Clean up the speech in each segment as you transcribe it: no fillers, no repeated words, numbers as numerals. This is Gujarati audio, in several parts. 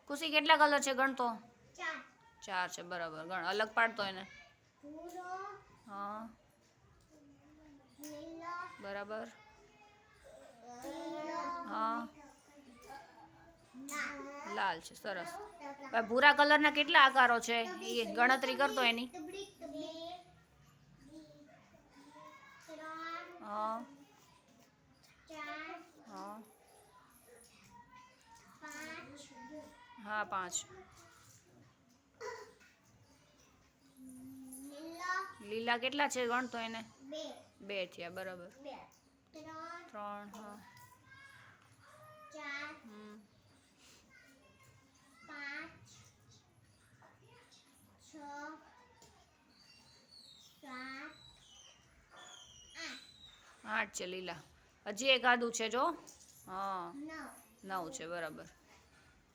ખુશી કેટલા કલર છે ગણતો? 4. 4 છે, બરાબર. ગણ, અલગ પાડતો એને. ભૂરો, હા, લીલો, બરાબર. પીળો, હા, લાલ. લાલ છે, સરસ. હવે ભૂરા કલરના કેટલા આકારો છે એ ગણતરી કરતો એની. 2, 3, હા, 4, હા, 5, હા, 5. લીલો, લીલા કેટલા છે ગણતો એને? 2, 2 થયા, બરાબર. 3, 3, હા. 4, હમ. 5, 6, 7, 8 છે લીલા. હજી એક આદું છે જો. હા, 9, 9 છે, બરાબર.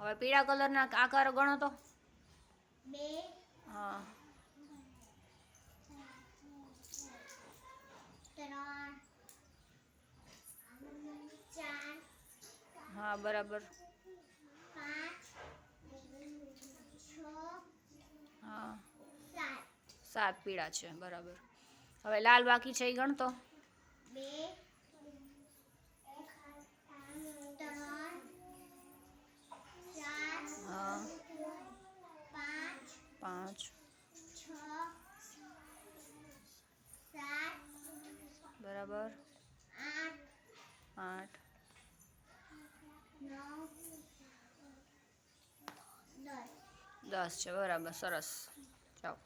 હવે પીળા કલરના આકારો ગણો તો. 2, હા, 3, 4, હા, બરાબર. 5, 6, હા, 7, 7 પીળા છે, બરાબર. હવે લાલ બાકી છે એ ગણતો. 2, 3, 4, હા, 5, 5, 6, 7, બરાબર. 8, 8, 9, 10. 10 છે, બરાબર. સરસ.